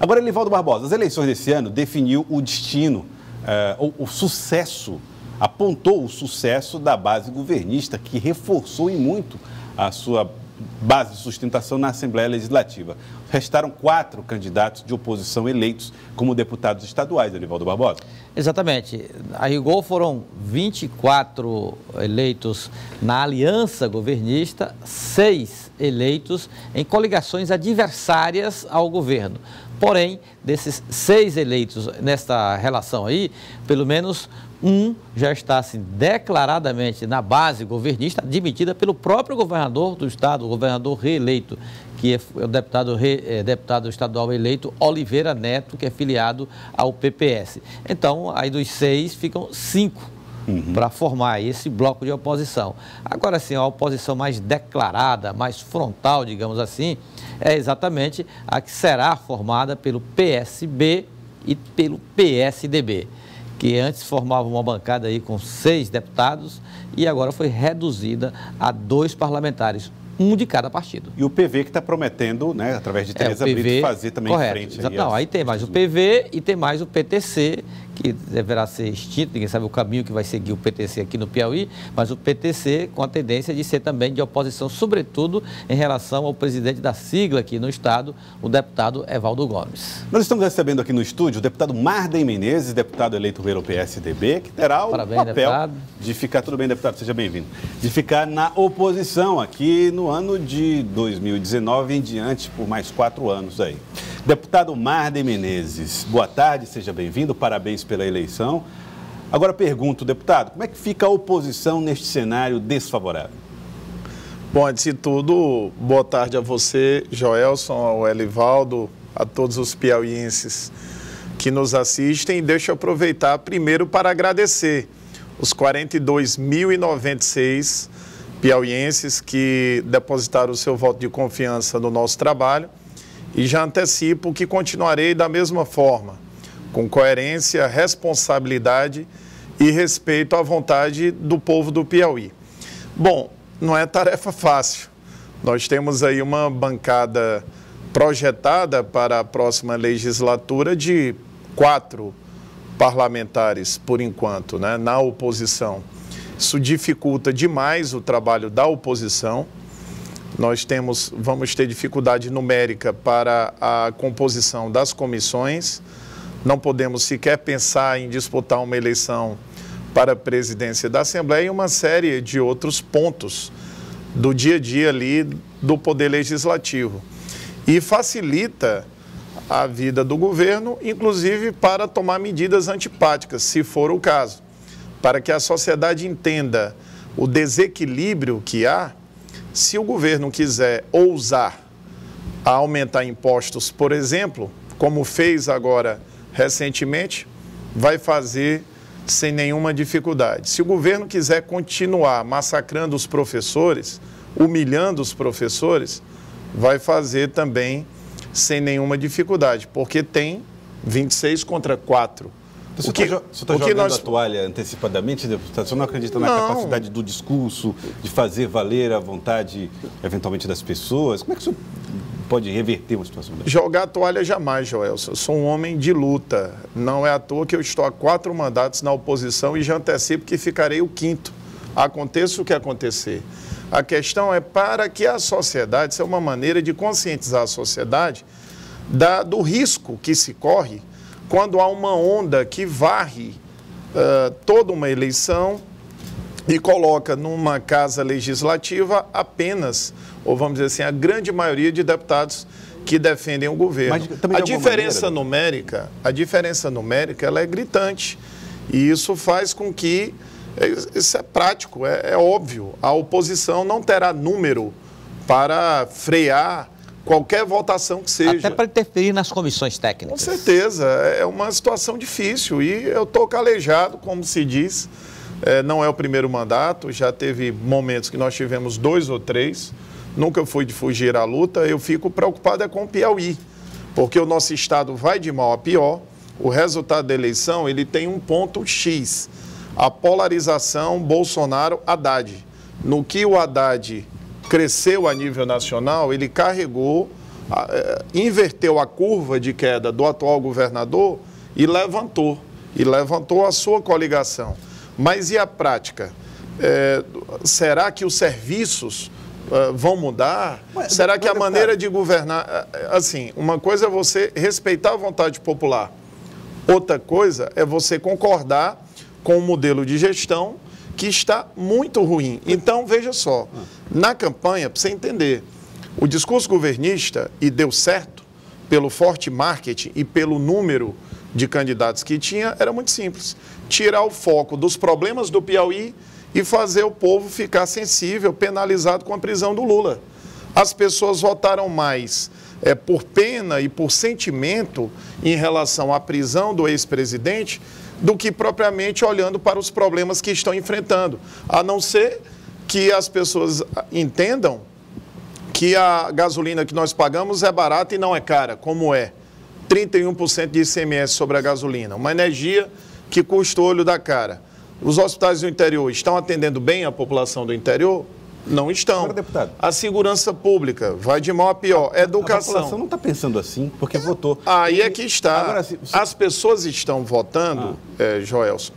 Agora, Elivaldo Barbosa, as eleições desse ano definiu o destino, o sucesso, apontou o sucesso da base governista, que reforçou em muito a sua base de sustentação na Assembleia Legislativa. Restaram 4 candidatos de oposição eleitos como deputados estaduais, Elivaldo Barbosa. Exatamente. A rigor foram 24 eleitos na aliança governista, 6 eleitos em coligações adversárias ao governo. Porém, desses 6 eleitos nesta relação aí, pelo menos um já está assim, declaradamente na base governista, admitida pelo próprio governador do estado, o governador reeleito, que é o deputado estadual eleito Oliveira Neto, que é filiado ao PPS. Então, aí dos 6 ficam 5 para formar esse bloco de oposição. Agora sim, a oposição mais declarada, mais frontal, digamos assim, é exatamente a que será formada pelo PSB e pelo PSDB, que antes formava uma bancada aí com 6 deputados e agora foi reduzida a 2 parlamentares, um de cada partido. E o PV que está prometendo, né, através de Tereza Brito, fazer também frente. Não, aí tem mais o PV e tem mais o PTC, que deverá ser extinto, ninguém sabe o caminho que vai seguir o PTC aqui no Piauí, mas o PTC com a tendência de ser também de oposição, sobretudo em relação ao presidente da sigla aqui no estado, o deputado Evaldo Gomes. Nós estamos recebendo aqui no estúdio o deputado Mardem Menezes, deputado eleito pelo PSDB, que terá o papel deputado de ficar, tudo bem, deputado, seja bem-vindo, de ficar na oposição aqui no ano de 2019 em diante, por mais 4 anos aí. Deputado Mardem Menezes, boa tarde, seja bem-vindo, parabéns pela eleição. Agora pergunto, deputado, como é que fica a oposição neste cenário desfavorável? Bom, antes de tudo, boa tarde a você, Joelson, ao Elivaldo, a todos os piauienses que nos assistem. Deixa eu aproveitar primeiro para agradecer os 42.096 piauienses que depositaram o seu voto de confiança no nosso trabalho. E já antecipo que continuarei da mesma forma, com coerência, responsabilidade e respeito à vontade do povo do Piauí. Bom, não é tarefa fácil. Nós temos aí uma bancada projetada para a próxima legislatura de 4 parlamentares, por enquanto, né, na oposição. Isso dificulta demais o trabalho da oposição. Nós vamos ter dificuldade numérica para a composição das comissões. Não podemos sequer pensar em disputar uma eleição para a presidência da Assembleia e uma série de outros pontos do dia a dia ali do Poder Legislativo. E facilita a vida do governo, inclusive para tomar medidas antipáticas, se for o caso, para que a sociedade entenda o desequilíbrio que há. Se o governo quiser ousar a aumentar impostos, por exemplo, como fez agora recentemente, vai fazer sem nenhuma dificuldade. Se o governo quiser continuar massacrando os professores, humilhando os professores, vai fazer também sem nenhuma dificuldade, porque tem 26 contra 4. Você está jogando a toalha antecipadamente, deputado? Você não acredita na capacidade do discurso, de fazer valer a vontade, eventualmente, das pessoas? Como é que isso pode reverter uma situação dessa? Jogar a toalha jamais, Joelson. Eu sou um homem de luta. Não é à toa que eu estou há 4 mandatos na oposição e já antecipo que ficarei o 5º. Aconteça o que acontecer. A questão é para que a sociedade, isso é uma maneira de conscientizar a sociedade do risco que se corre quando há uma onda que varre toda uma eleição e coloca numa casa legislativa apenas, ou vamos dizer assim, a grande maioria de deputados que defendem o governo. A diferença numérica ela é gritante e isso faz com que, isso é prático, é óbvio, a oposição não terá número para frear qualquer votação que seja. Até para interferir nas comissões técnicas. Com certeza, é uma situação difícil e eu estou calejado, como se diz, não é o primeiro mandato, já teve momentos que nós tivemos 2 ou 3, nunca fui de fugir à luta, eu fico preocupado com o Piauí, porque o nosso estado vai de mal a pior, o resultado da eleição ele tem um ponto X, a polarização Bolsonaro-Haddad. No que o Haddad cresceu a nível nacional, ele carregou inverteu a curva de queda do atual governador e levantou a sua coligação. Mas e a prática? Será que os serviços vão mudar? Será que a maneira de governar... Assim, uma coisa é você respeitar a vontade popular. Outra coisa é você concordar com o modelo de gestão que está muito ruim. Então, veja só, na campanha, para você entender, o discurso governista, e deu certo, pelo forte marketing e pelo número de candidatos que tinha, era muito simples. Tirar o foco dos problemas do Piauí e fazer o povo ficar sensível, penalizado com a prisão do Lula. As pessoas votaram mais por pena e por sentimento em relação à prisão do ex-presidente do que propriamente olhando para os problemas que estão enfrentando. A não ser que as pessoas entendam que a gasolina que nós pagamos é barata e não é cara, como é. 31% de ICMS sobre a gasolina, uma energia que custa o olho da cara. Os hospitais do interior estão atendendo bem a população do interior? Não estão. Agora, deputado, a segurança pública vai de mal a pior. Educação. A população não está pensando assim, porque votou. Aí é que está. Agora, as pessoas estão votando, Joelson,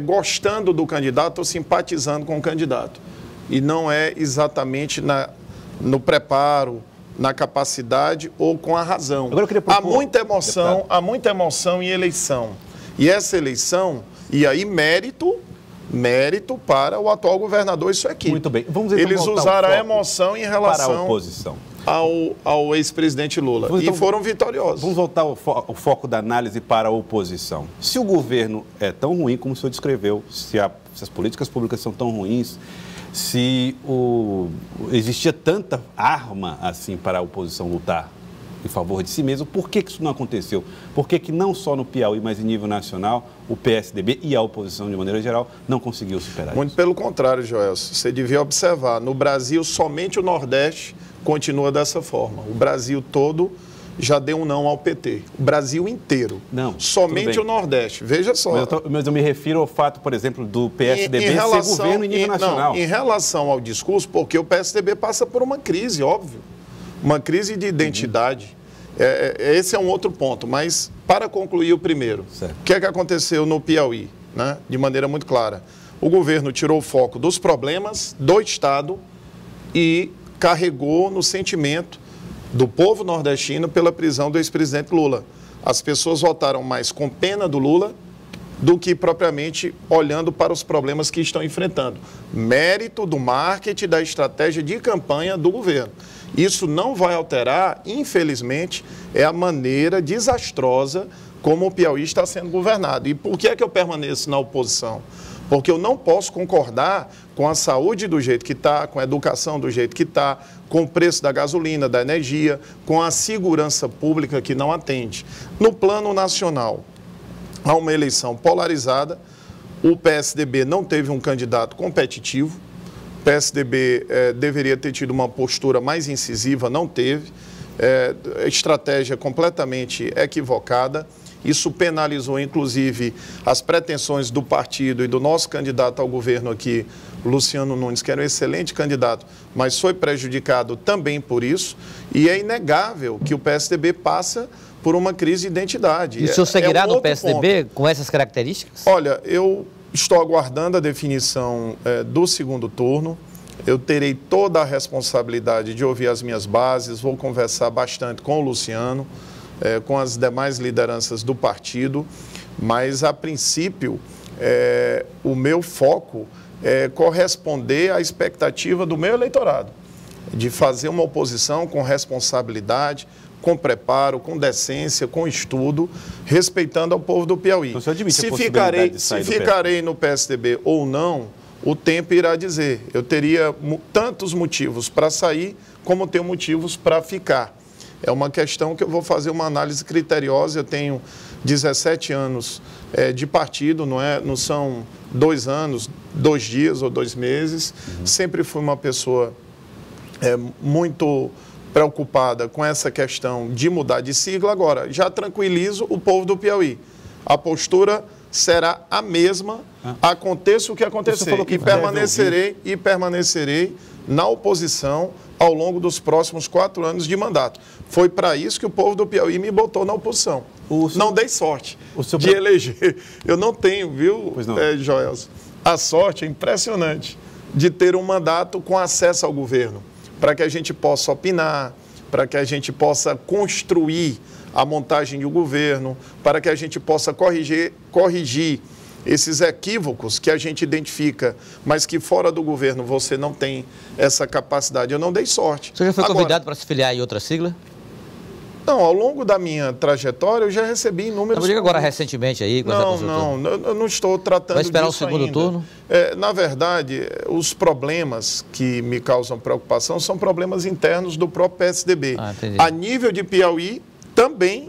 gostando do candidato ou simpatizando com o candidato. E não é exatamente no preparo, na capacidade ou com a razão. Agora eu queria propor, há muita emoção em eleição. E essa eleição, e aí mérito para o atual governador, isso aqui. Muito bem. Vamos então eles usaram a emoção em relação para a oposição ao ex-presidente Lula. E foram vitoriosos. Vamos voltar o foco da análise para a oposição. Se o governo é tão ruim como o senhor descreveu, se as políticas públicas são tão ruins, se existia tanta arma assim para a oposição lutar em favor de si mesmo, por que isso não aconteceu? Por que não só no Piauí, mas em nível nacional, o PSDB e a oposição, de maneira geral, não conseguiu superar Muito isso? Pelo contrário, Joelson. Você devia observar, no Brasil, somente o Nordeste continua dessa forma. O Brasil todo já deu um não ao PT. O Brasil inteiro. Não, somente o Nordeste. Veja só. Mas eu me refiro ao fato, por exemplo, do PSDB ser governo em nível nacional. Não, em relação ao discurso, porque o PSDB passa por uma crise, óbvio. Uma crise de identidade. Esse é um outro ponto, mas para concluir o primeiro, certo. O que é que aconteceu no Piauí, né? De maneira muito clara? O governo tirou o foco dos problemas do Estado e carregou no sentimento do povo nordestino pela prisão do ex-presidente Lula. As pessoas votaram mais com pena do Lula do que propriamente olhando para os problemas que estão enfrentando. Mérito do marketing, da estratégia de campanha do governo. Isso não vai alterar, infelizmente, é a maneira desastrosa como o Piauí está sendo governado. E por que é que eu permaneço na oposição? Porque eu não posso concordar com a saúde do jeito que está, com a educação do jeito que está, com o preço da gasolina, da energia, com a segurança pública que não atende. No plano nacional, há uma eleição polarizada, o PSDB não teve um candidato competitivo, o PSDB deveria ter tido uma postura mais incisiva, não teve, estratégia completamente equivocada. Isso penalizou, inclusive, as pretensões do partido e do nosso candidato ao governo aqui, Luciano Nunes, que era um excelente candidato, mas foi prejudicado também por isso. E é inegável que o PSDB passa por uma crise de identidade. E o senhor seguirá no PSDB com essas características? Olha, eu estou aguardando a definição do segundo turno. Eu terei toda a responsabilidade de ouvir as minhas bases, vou conversar bastante com o Luciano, com as demais lideranças do partido, mas, a princípio, o meu foco é corresponder à expectativa do meu eleitorado, de fazer uma oposição com responsabilidade, com preparo, com decência, com estudo, respeitando ao povo do Piauí. Então, você admite se ficarei no PSDB ou não, o tempo irá dizer. Eu teria tantos motivos para sair, como tenho motivos para ficar. É uma questão que eu vou fazer uma análise criteriosa. Eu tenho 17 anos de partido, não são 2 anos, 2 dias ou 2 meses. Sempre fui uma pessoa muito preocupada com essa questão de mudar de sigla. Agora, já tranquilizo o povo do Piauí. A postura será a mesma, aconteça o que acontecer. E permanecerei na oposição ao longo dos próximos 4 anos de mandato. Foi para isso que o povo do Piauí me botou na oposição. Não dei sorte de eleger. Eu não tenho, viu, Joelson? A sorte é impressionante de ter um mandato com acesso ao governo, para que a gente possa opinar, para que a gente possa construir a montagem do governo, para que a gente possa corrigir esses equívocos que a gente identifica, mas que fora do governo você não tem essa capacidade. Eu não dei sorte. Você já foi convidado para se filiar em outra sigla? Não, ao longo da minha trajetória eu já recebi inúmeros... Não diga agora recentemente aí com essa consultora. Eu não estou tratando disso ainda. Vai esperar o segundo turno? Na verdade, os problemas que me causam preocupação são problemas internos do próprio PSDB. A nível de Piauí também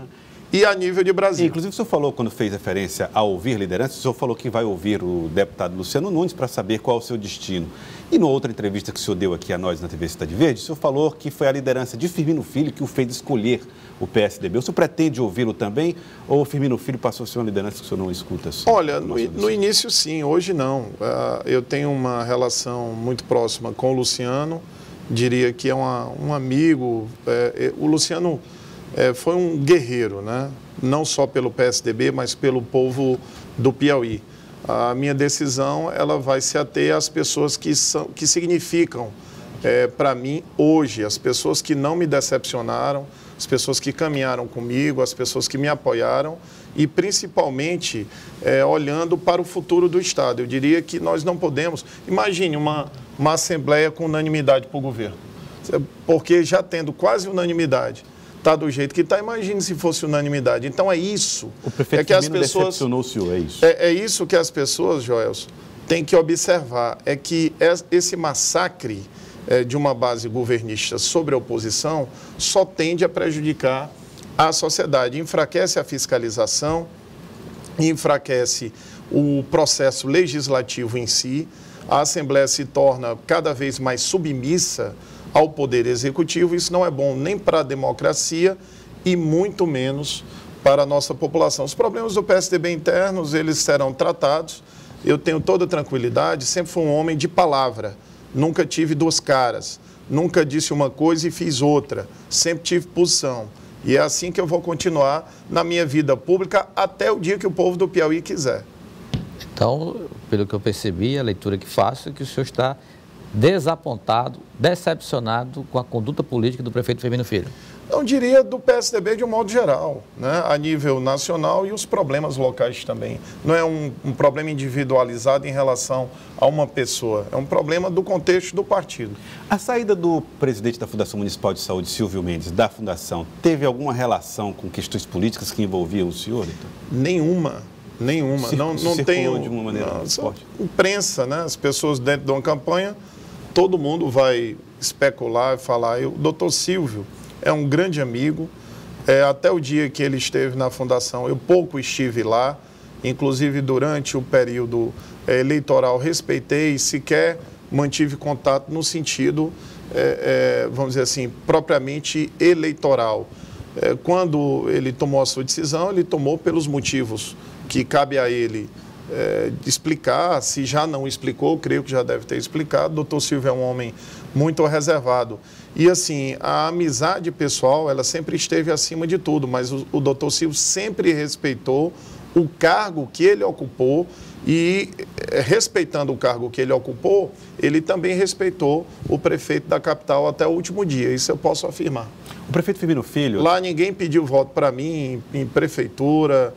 e a nível de Brasil. Inclusive, o senhor falou, quando fez referência a ouvir liderança, o senhor falou que vai ouvir o deputado Luciano Nunes para saber qual é o seu destino. E numa outra entrevista que o senhor deu aqui a nós na TV Cidade Verde, o senhor falou que foi a liderança de Firmino Filho que o fez escolher o PSDB. O senhor pretende ouvi-lo também ou o Firmino Filho passou a ser uma liderança que o senhor não escuta? Olha, no início sim, hoje não. Eu tenho uma relação muito próxima com o Luciano, diria que é um amigo. O Luciano foi um guerreiro, né? Não só pelo PSDB, mas pelo povo do Piauí. A minha decisão ela vai se ater às pessoas que significam para mim hoje, as pessoas que não me decepcionaram, as pessoas que caminharam comigo, as pessoas que me apoiaram e principalmente olhando para o futuro do Estado. Eu diria que nós não podemos... Imagine uma assembleia com unanimidade para o governo, porque já tendo quase unanimidade, está do jeito que está, imagine se fosse unanimidade. Então é isso. O prefeito que as pessoas decepcionou o senhor, é isso? É isso que as pessoas, Joelson, têm que observar, é que esse massacre de uma base governista sobre a oposição só tende a prejudicar a sociedade, enfraquece a fiscalização, enfraquece o processo legislativo em si, a Assembleia se torna cada vez mais submissa ao Poder Executivo. Isso não é bom nem para a democracia e muito menos para a nossa população. Os problemas do PSDB internos, eles serão tratados. Eu tenho toda tranquilidade, sempre fui um homem de palavra, nunca tive duas caras, nunca disse uma coisa e fiz outra, sempre tive posição. E é assim que eu vou continuar na minha vida pública até o dia que o povo do Piauí quiser. Então, pelo que eu percebi, a leitura que faço é que o senhor está desapontado, decepcionado com a conduta política do prefeito Firmino Filho. Não diria do PSDB de um modo geral, né? A nível nacional e os problemas locais também. Não é um problema individualizado em relação a uma pessoa, é um problema do contexto do partido. A saída do presidente da Fundação Municipal de Saúde, Silvio Mendes, da Fundação, teve alguma relação com questões políticas que envolviam o senhor, então? Nenhuma. Não tenho de uma maneira forte. Imprensa, né? As pessoas dentro de uma campanha, todo mundo vai especular e falar. O doutor Silvio é um grande amigo. Até o dia que ele esteve na Fundação, eu pouco estive lá. Inclusive, durante o período eleitoral, respeitei e sequer mantive contato no sentido, vamos dizer assim, propriamente eleitoral. Quando ele tomou a sua decisão, ele tomou pelos motivos que cabe a ele explicar. Se já não explicou, creio que já deve ter explicado. O doutor Silvio é um homem muito reservado. E, assim, a amizade pessoal, ela sempre esteve acima de tudo, mas o doutor Silvio sempre respeitou o cargo que ele ocupou e, respeitando o cargo que ele ocupou, ele também respeitou o prefeito da capital até o último dia. Isso eu posso afirmar. O prefeito Firmino Filho... Lá ninguém pediu voto para mim em prefeitura...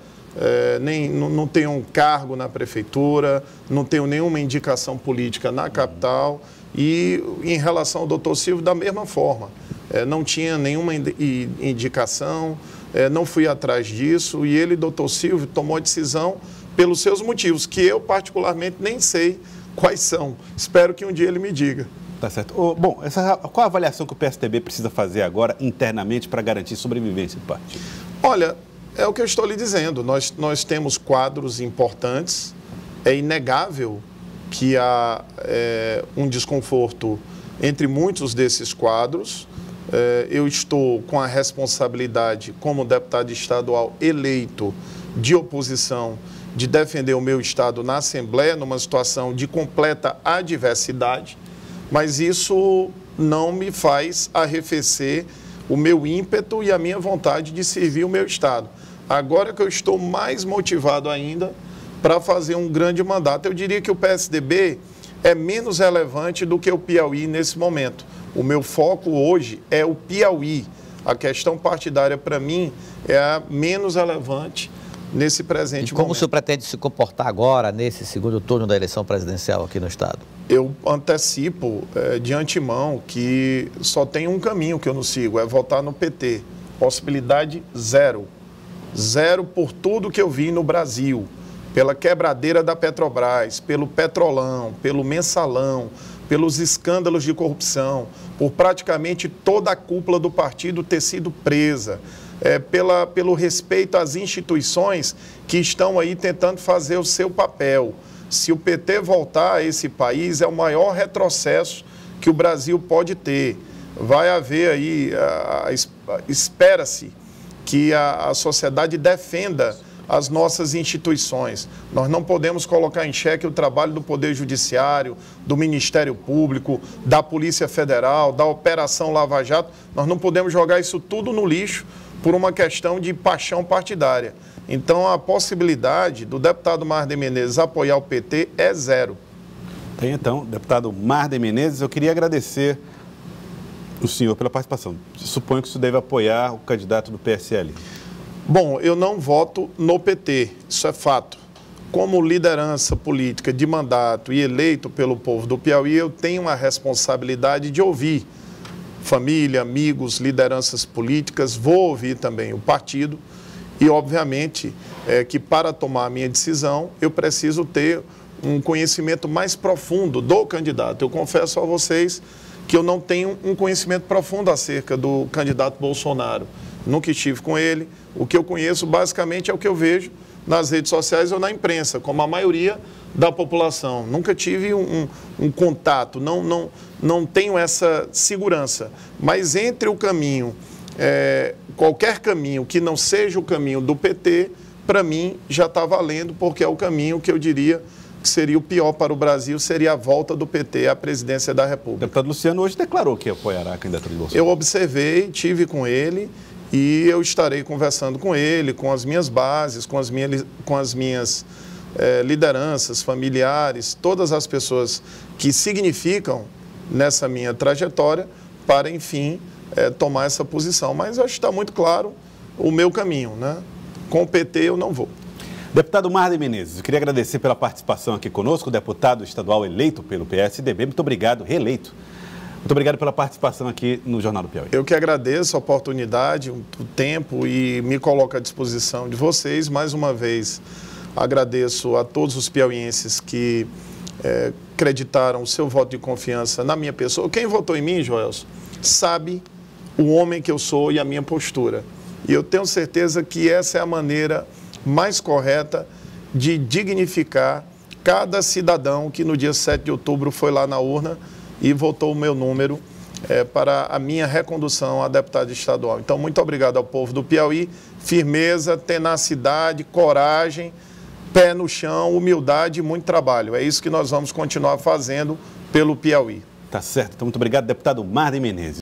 não tenho um cargo na prefeitura, não tenho nenhuma indicação política na capital e em relação ao doutor Silvio da mesma forma, não tinha nenhuma indicação, não fui atrás disso e ele, doutor Silvio, tomou a decisão pelos seus motivos, que eu particularmente nem sei quais são, espero que um dia ele me diga. Tá certo. Bom, qual a avaliação que o PSDB precisa fazer agora internamente para garantir sobrevivência do partido? Olha, é o que eu estou lhe dizendo, nós temos quadros importantes, é inegável que há um desconforto entre muitos desses quadros. Eu estou com a responsabilidade, como deputado estadual eleito de oposição, de defender o meu estado na Assembleia, numa situação de completa adversidade. mas isso não me faz arrefecer o meu ímpeto e a minha vontade de servir o meu Estado. Agora que eu estou mais motivado ainda para fazer um grande mandato. Eu diria que o PSDB é menos relevante do que o Piauí nesse momento. O meu foco hoje é o Piauí. A questão partidária, para mim, é a menos relevante nesse presente momento. E como o senhor pretende se comportar agora, nesse segundo turno da eleição presidencial aqui no Estado? Eu antecipo de antemão que só tem um caminho que eu não sigo, é votar no PT. Possibilidade zero. Zero por tudo que eu vi no Brasil. Pela quebradeira da Petrobras, pelo Petrolão, pelo Mensalão, pelos escândalos de corrupção, por praticamente toda a cúpula do partido ter sido presa, pelo respeito às instituições que estão aí tentando fazer o seu papel. Se o PT voltar a esse país, é o maior retrocesso que o Brasil pode ter. Vai haver aí, espera-se que a sociedade defenda as nossas instituições. Nós não podemos colocar em xeque o trabalho do Poder Judiciário, do Ministério Público, da Polícia Federal, da Operação Lava Jato. Nós não podemos jogar isso tudo no lixo por uma questão de paixão partidária. Então, a possibilidade do deputado Marden Menezes apoiar o PT é zero. Tem, então, deputado Marden Menezes, eu queria agradecer o senhor pela participação. Suponho que o senhor deve apoiar o candidato do PSL. Bom, eu não voto no PT, isso é fato. Como liderança política de mandato e eleito pelo povo do Piauí, eu tenho a responsabilidade de ouvir família, amigos, lideranças políticas, vou ouvir também o partido e, obviamente, que para tomar a minha decisão, eu preciso ter um conhecimento mais profundo do candidato. Eu confesso a vocês que eu não tenho um conhecimento profundo acerca do candidato Bolsonaro. Nunca estive com ele. O que eu conheço, basicamente, é o que eu vejo nas redes sociais ou na imprensa, como a maioria da população. Nunca tive um contato, não tenho essa segurança. Mas entre o caminho, qualquer caminho que não seja o caminho do PT, para mim já está valendo, porque é o caminho que eu diria que seria o pior para o Brasil, seria a volta do PT à presidência da República. O deputado Luciano hoje declarou que apoiará a candidatura de Bolsonaro. Eu observei, tive com ele e eu estarei conversando com ele, com as minhas bases, com as minhas lideranças, familiares, todas as pessoas que significam nessa minha trajetória para, enfim, tomar essa posição. Mas eu acho que está muito claro o meu caminho, né? Com o PT eu não vou. Deputado Marden Menezes, eu queria agradecer pela participação aqui conosco, o deputado estadual eleito pelo PSDB. Muito obrigado, reeleito. Muito obrigado pela participação aqui no Jornal do Piauí. Eu que agradeço a oportunidade, o tempo e me coloco à disposição de vocês. Mais uma vez, agradeço a todos os piauienses que acreditaram o seu voto de confiança na minha pessoa. Quem votou em mim, Joelson, sabe o homem que eu sou e a minha postura. E eu tenho certeza que essa é a maneira mais correta de dignificar cada cidadão que no dia 7 de outubro foi lá na urna e votou o meu número para a minha recondução a deputado estadual. Então, muito obrigado ao povo do Piauí. Firmeza, tenacidade, coragem, pé no chão, humildade e muito trabalho. É isso que nós vamos continuar fazendo pelo Piauí. Tá certo. Então, muito obrigado, deputado Marden Menezes.